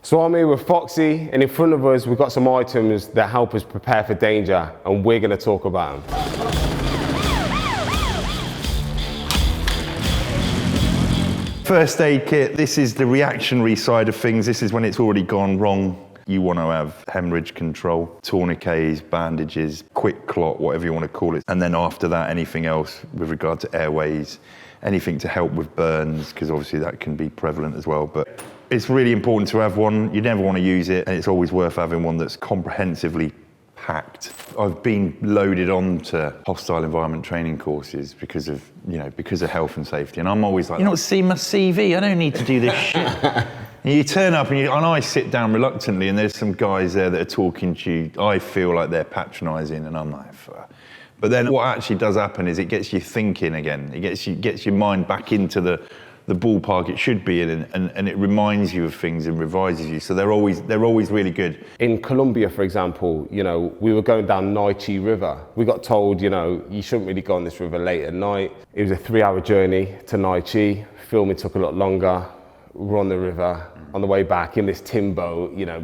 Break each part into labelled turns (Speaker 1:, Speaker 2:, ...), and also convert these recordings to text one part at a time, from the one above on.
Speaker 1: So I'm here with Foxy, and in front of us we've got some items that help us prepare for danger, and we're going to talk about them.
Speaker 2: First aid kit, this is the reactionary side of things. This is when it's already gone wrong. You want to have hemorrhage control, tourniquets, bandages, quick clot, whatever you want to call it. And then after that, anything else with regard to airways, anything to help with burns, because obviously that can be prevalent as well. But it's really important to have one. You never want to use it, and it's always worth having one that's comprehensively packed. I've been loaded onto hostile environment training courses because of health and safety, and I'm always like, you're not seeing my CV, I don't need to do this shit. And you turn up and I sit down reluctantly, and there's some guys there that are talking to you. I feel like they're patronising, and I'm like, fuck. But then what actually does happen is it gets you thinking again. It gets your mind back into the ballpark it should be in, and it reminds you of things and revises you. So they're always really good.
Speaker 1: In Colombia, for example, we were going down Naichi River. We got told, you shouldn't really go on this river late at night. It was a 3-hour journey to Naichi. Filming took a lot longer. We're on the river. On the way back in this tin boat, there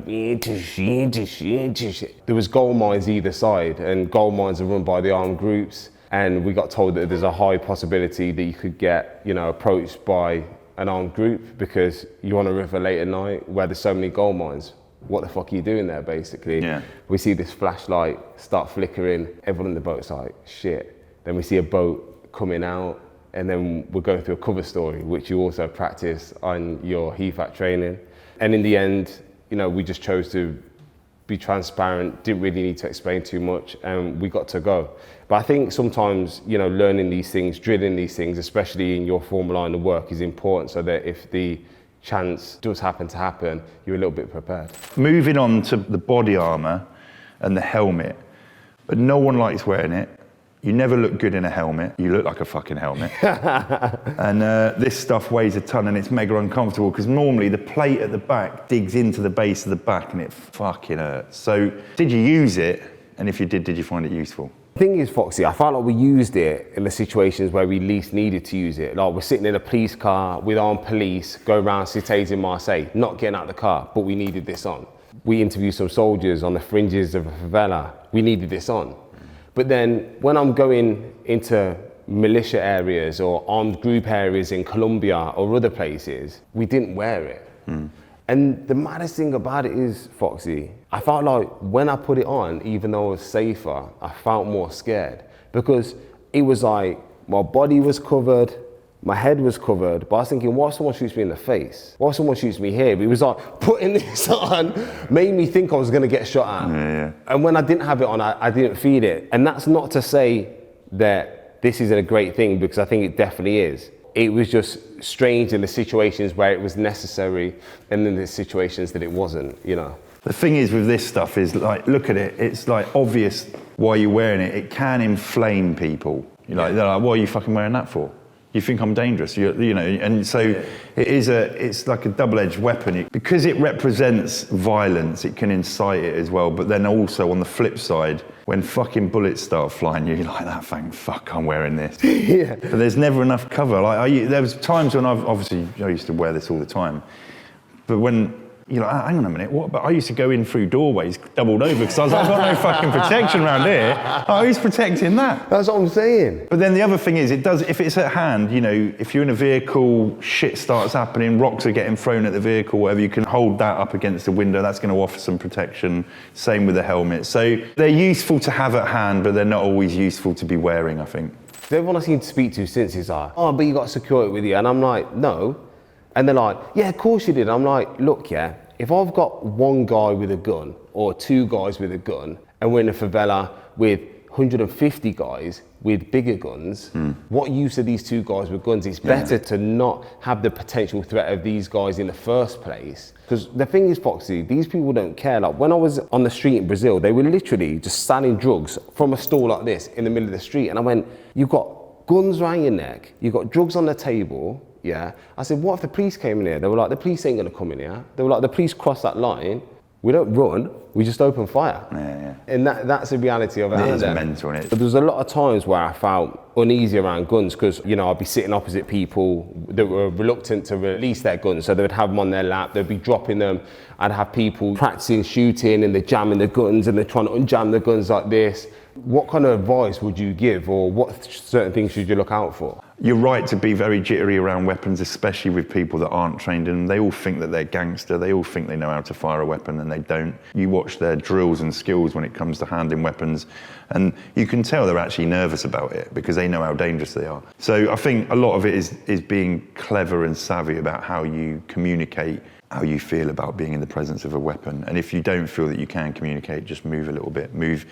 Speaker 1: was gold mines either side, and gold mines are run by the armed groups. And we got told that there's a high possibility that you could get, approached by an armed group because you're on a river late at night where there's so many gold mines. What the fuck are you doing there, basically? Yeah. We see this flashlight start flickering. Everyone in the boat's like, shit. Then we see a boat coming out, and then we're going through a cover story, which you also practice on your HEFAT training. And in the end, we just chose to be transparent, didn't really need to explain too much, and we got to go. But I think sometimes, learning these things, drilling these things, especially in your former line of work, is important so that if the chance does happen to happen, you're a little bit prepared. Moving on to the body armour and the helmet, but no one likes wearing it. You never look good in a helmet. You look like a fucking helmet. And this stuff weighs a ton, and it's mega uncomfortable because normally the plate at the back digs into the base of the back and it fucking hurts. So did you use it? And if you did you find it useful? The thing is, Foxy, I felt like we used it in the situations where we least needed to use it. Like we're sitting in a police car with armed police, going around cités in Marseille, not getting out of the car, but we needed this on. We interviewed some soldiers on the fringes of a favela. We needed this on. But then when I'm going into militia areas or armed group areas in Colombia or other places, we didn't wear it. And the maddest thing about it is, Foxy, I felt like when I put it on, even though I was safer, I felt more scared because it was like my body was covered, my head was covered, but I was thinking, what if someone shoots me in the face? What if someone shoots me here? But it was like, putting this on made me think I was gonna get shot at. Yeah. And when I didn't have it on, I didn't feel it. And that's not to say that this isn't a great thing, because I think it definitely is. It was just strange in the situations where it was necessary, and in the situations that it wasn't, The thing is with this stuff is like, look at it, it's like obvious why you're wearing it. It can inflame people. They're like, what are you fucking wearing that for? You think I'm dangerous, and so it's like a double-edged weapon. Because it represents violence, it can incite it as well, but then also on the flip side, when fucking bullets start flying, you're like, that thing, fuck, I'm wearing this. Yeah. But there's never enough cover. Like there was times when I used to wear this all the time, but when, hang on a minute, what about, I used to go in through doorways doubled over because I was like, I've got no fucking protection around here. Who's protecting that? That's what I'm saying. But then the other thing is, if it's at hand, if you're in a vehicle, shit starts happening, rocks are getting thrown at the vehicle, whatever, you can hold that up against the window, that's going to offer some protection. Same with the helmet. So they're useful to have at hand, but they're not always useful to be wearing, I think. Everyone I seem to speak to since is like, oh, but you got to secure it with you. And I'm like, no. And they're like, yeah, of course you did. I'm like, look, yeah, if I've got one guy with a gun or two guys with a gun and we're in a favela with 150 guys with bigger guns, what use are these two guys with guns? It's better to not have the potential threat of these guys in the first place. Because the thing is, Foxy, these people don't care. Like when I was on the street in Brazil, they were literally just selling drugs from a store like this in the middle of the street. And I went, you've got guns around your neck, you've got drugs on the table, yeah. I said, what if the police came in here? They were like, the police ain't gonna come in here. They were like, the police cross that line. We don't run, we just open fire. And that's the reality of it.
Speaker 2: It is mental, isn't it?
Speaker 1: But there's a lot of times where I felt uneasy around guns because, you know, I'd be sitting opposite people that were reluctant to release their guns. So they would have them on their lap, they'd be dropping them. I'd have people practicing shooting and they're jamming the guns and they're trying to unjam the guns like this. What kind of advice would you give, or what certain things should you look out for?
Speaker 2: You're right to be very jittery around weapons, especially with people that aren't trained in them. They all think that they're gangster. They all think they know how to fire a weapon, and they don't. You watch their drills and skills when it comes to handling weapons, and you can tell they're actually nervous about it because they know how dangerous they are. So I think a lot of it is being clever and savvy about how you communicate how you feel about being in the presence of a weapon. And if you don't feel that you can communicate, just move a little bit. Move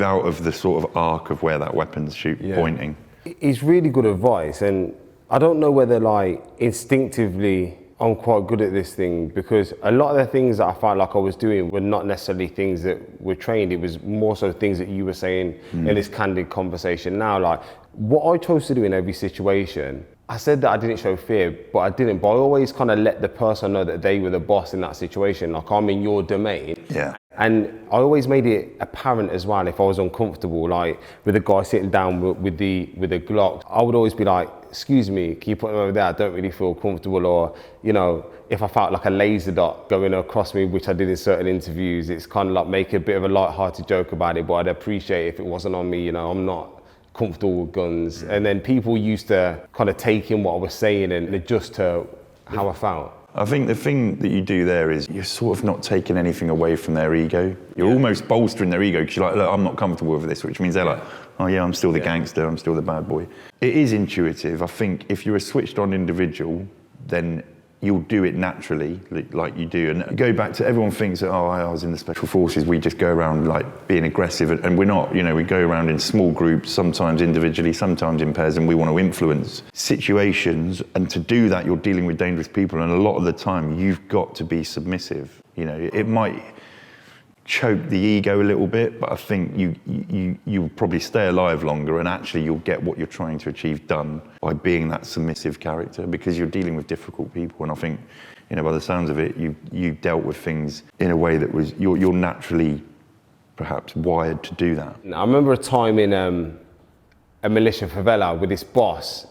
Speaker 2: out of the sort of arc of where that weapon's pointing.
Speaker 1: It's really good advice, and I don't know whether like instinctively I'm quite good at this thing, because a lot of the things that I felt like I was doing were not necessarily things that were trained. It was more so things that you were saying in this candid conversation now. Like what I chose to do in every situation, I said that I didn't show fear, but I didn't. But I always kind of let the person know that they were the boss in that situation. Like, I'm in your domain.
Speaker 2: Yeah.
Speaker 1: And I always made it apparent as well if I was uncomfortable, like with a guy sitting down with the Glock, I would always be like, excuse me, can you put him over there? I don't really feel comfortable. Or, you know, if I felt like a laser dot going across me, which I did in certain interviews, it's kind of like make a bit of a light-hearted joke about it, but I'd appreciate if it wasn't on me. You know, I'm not comfortable with guns. And then people used to kind of take in what I was saying and adjust to how I felt.
Speaker 2: I think the thing that you do there is you're sort of not taking anything away from their ego. You're almost bolstering their ego because you're like, look, I'm not comfortable with this, which means they're like, oh yeah, I'm still the gangster, I'm still the bad boy. It is intuitive. I think if you're a switched on individual, then you'll do it naturally, like you do. And go back to, everyone thinks that, oh, I was in the special forces, we just go around like being aggressive, and we're not. You know, we go around in small groups, sometimes individually, sometimes in pairs, and we want to influence situations. And to do that, you're dealing with dangerous people, and a lot of the time you've got to be submissive. You know, it might choke the ego a little bit, but I think you'll probably stay alive longer, and actually you'll get what you're trying to achieve done by being that submissive character, because you're dealing with difficult people. And I think, you know, by the sounds of it, you dealt with things in a way that was, you're naturally perhaps wired to do that.
Speaker 1: I remember a time in a militia favela with this boss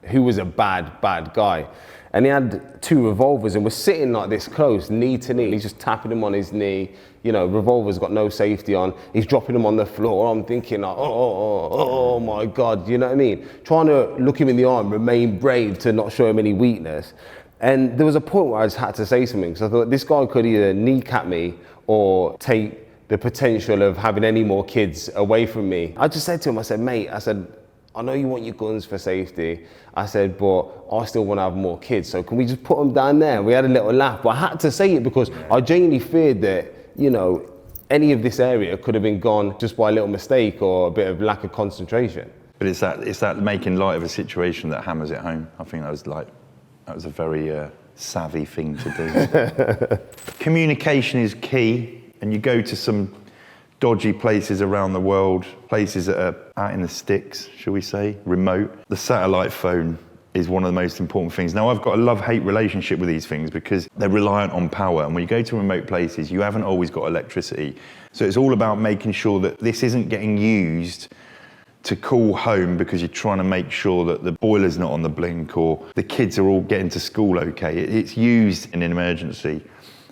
Speaker 1: who was a bad guy. And he had 2 revolvers and was sitting like this close, knee to knee. He's just tapping him on his knee. You know, revolver's got no safety on. He's dropping him on the floor. I'm thinking like, oh my God, you know what I mean? Trying to look him in the eye and remain brave to not show him any weakness. And there was a point where I just had to say something, because I thought this guy could either kneecap me or take the potential of having any more kids away from me. I just said to him, I said, mate, I said, I know you want your guns for safety. I said, but I still want to have more kids. So can we just put them down there? We had a little laugh, but I had to say it because I genuinely feared that, you know, any of this area could have been gone just by a little mistake or a bit of lack of concentration.
Speaker 2: But it's that making light of a situation that hammers it home. I think that was a very savvy thing to do. Communication is key, and you go to some dodgy places around the world, places that are out in the sticks, shall we say, remote. The satellite phone is one of the most important things. Now, I've got a love-hate relationship with these things because they're reliant on power. And when you go to remote places, you haven't always got electricity. So it's all about making sure that this isn't getting used to call home because you're trying to make sure that the boiler's not on the blink or the kids are all getting to school okay. It's used in an emergency.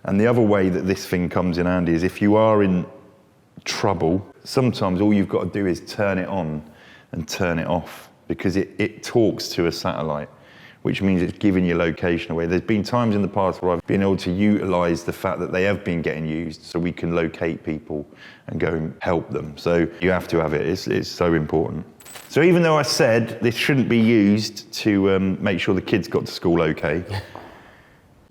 Speaker 2: And the other way that this thing comes in handy is if you are in trouble, sometimes all you've got to do is turn it on and turn it off, because it talks to a satellite, which means it's giving your location away. There's been times in the past where I've been able to utilize the fact that they have been getting used so we can locate people and go and help them. So you have to have it. It's so important. So even though I said this shouldn't be used to make sure the kids got to school okay,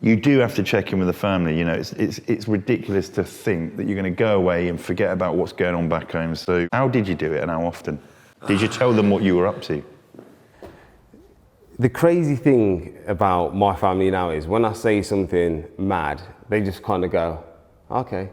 Speaker 2: you do have to check in with the family. You know, it's ridiculous to think that you're going to go away and forget about what's going on back home. So how did you do it, and how often? Did you tell them what you were up to?
Speaker 1: The crazy thing about my family now is when I say something mad, they just kind of go, okay.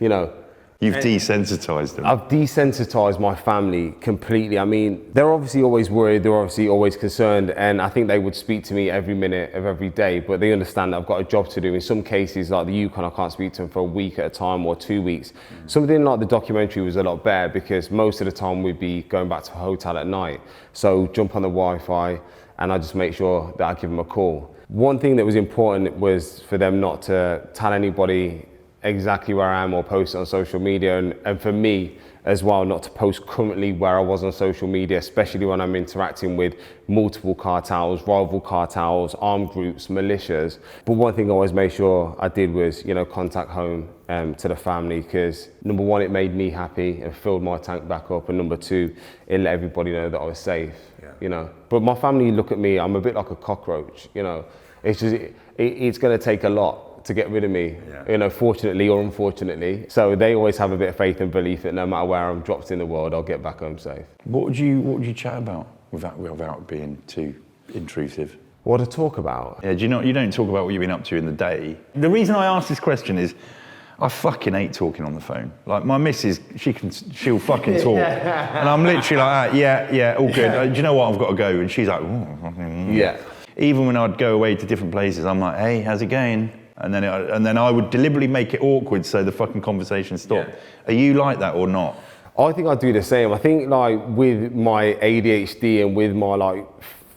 Speaker 1: You know,
Speaker 2: You've desensitized them.
Speaker 1: I've desensitized my family completely. I mean, they're obviously always worried, they're obviously always concerned, and I think they would speak to me every minute of every day, but they understand that I've got a job to do. In some cases, like the Yukon, I can't speak to them for a week at a time or 2 weeks. Something like the documentary was a lot better because most of the time we'd be going back to a hotel at night. So jump on the Wi-Fi and I just make sure that I give them a call. One thing that was important was for them not to tell anybody exactly where I am or post it on social media, and for me as well, not to post currently where I was on social media, especially when I'm interacting with multiple cartels, rival cartels, armed groups, militias. But one thing I always made sure I did was, contact home to the family, because number one, it made me happy and filled my tank back up, and number two, it let everybody know that I was safe. But my family look at me, I'm a bit like a cockroach. It's just it's going to take a lot to get rid of me, fortunately or unfortunately. So they always have a bit of faith and belief that no matter where I'm dropped in the world, I'll get back home safe.
Speaker 2: What would you chat about without being too intrusive?
Speaker 1: What to talk about?
Speaker 2: Yeah, you don't talk about what you've been up to in the day. The reason I ask this question is I fucking hate talking on the phone. Like my missus, she'll fucking talk. And I'm literally like, yeah, all good. Do you know what? I've got to go. And she's like,
Speaker 1: yeah.
Speaker 2: Even when I'd go away to different places, I'm like, hey, how's it going? And then I would deliberately make it awkward so the fucking conversation stopped. Yeah. Are you like that or not?
Speaker 1: I think I do the same. I think like with my ADHD and with my like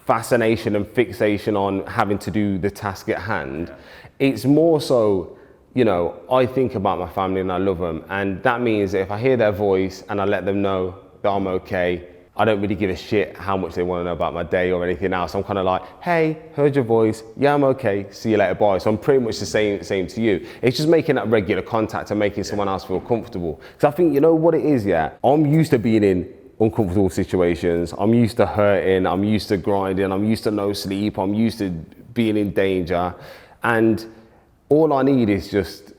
Speaker 1: fascination and fixation on having to do the task at hand, it's more so, I think about my family and I love them. And that means that if I hear their voice and I let them know that I'm okay, I don't really give a shit how much they want to know about my day or anything else. I'm kind of like, hey, heard your voice. Yeah, I'm okay. See you later, bye. So I'm pretty much the same to you. It's just making that regular contact and making someone else feel comfortable. Because I think, you know what it is, I'm used to being in uncomfortable situations. I'm used to hurting. I'm used to grinding. I'm used to no sleep. I'm used to being in danger. And all I need is just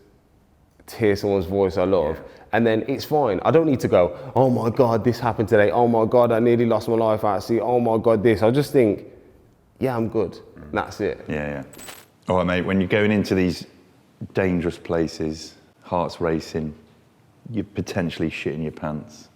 Speaker 1: to hear someone's voice I love. Yeah. And then it's fine. I don't need to go, oh my God, this happened today. Oh my God, I nearly lost my life out at sea. Oh my God, this. I just think, yeah, I'm good. And that's it.
Speaker 2: Yeah. All right, mate, when you're going into these dangerous places, heart's racing, you're potentially shitting your pants.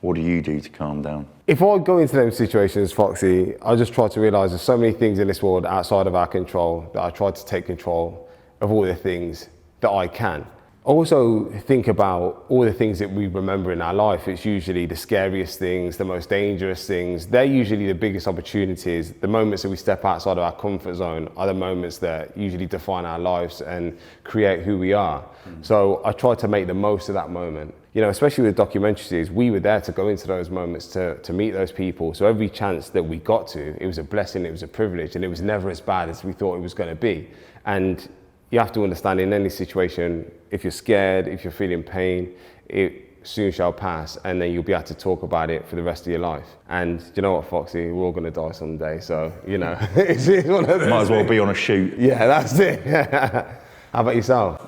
Speaker 2: What do you do to calm down?
Speaker 1: If I go into them situations, Foxy, I just try to realise there's so many things in this world outside of our control that I try to take control of all the things that I can. Also think about all the things that we remember in our life. It's usually the scariest things, the most dangerous things. They're usually the biggest opportunities. The moments that we step outside of our comfort zone are the moments that usually define our lives and create who we are. So I try to make the most of that moment. Especially with documentary series, we were there to go into those moments, to meet those people. So every chance that we got to, it was a blessing, it was a privilege, and it was never as bad as we thought it was going to be. And you have to understand, in any situation, if you're scared, if you're feeling pain, it soon shall pass, and then you'll be able to talk about it for the rest of your life. And you know what, Foxy, we're all going to die someday, so, it's one of those.
Speaker 2: Might as well be on a shoot.
Speaker 1: Yeah, that's it. How about yourself?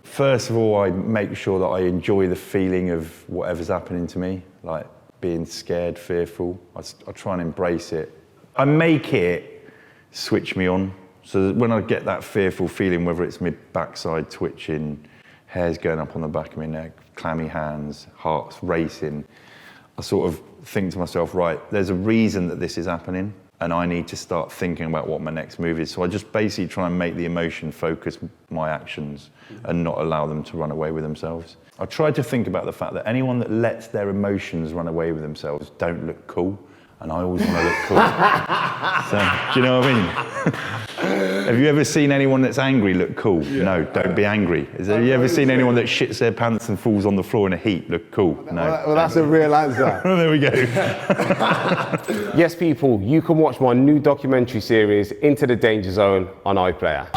Speaker 2: First of all, I make sure that I enjoy the feeling of whatever's happening to me, like being scared, fearful. I try and embrace it. I make it switch me on. So when I get that fearful feeling, whether it's my backside twitching, hairs going up on the back of my neck, clammy hands, heart's racing, I sort of think to myself, right, there's a reason that this is happening, and I need to start thinking about what my next move is. So I just basically try and make the emotion focus my actions and not allow them to run away with themselves. I try to think about the fact that anyone that lets their emotions run away with themselves don't look cool, and I always want to look cool. So, do you know what I mean? Have you ever seen anyone that's angry look cool? Yeah. No, don't be angry. Have you ever seen anyone that shits their pants and falls on the floor in a heap look cool? No.
Speaker 1: Well, that's a real answer.
Speaker 2: There we go.
Speaker 1: Yes, people, you can watch my new documentary series, Into the Danger Zone, on iPlayer.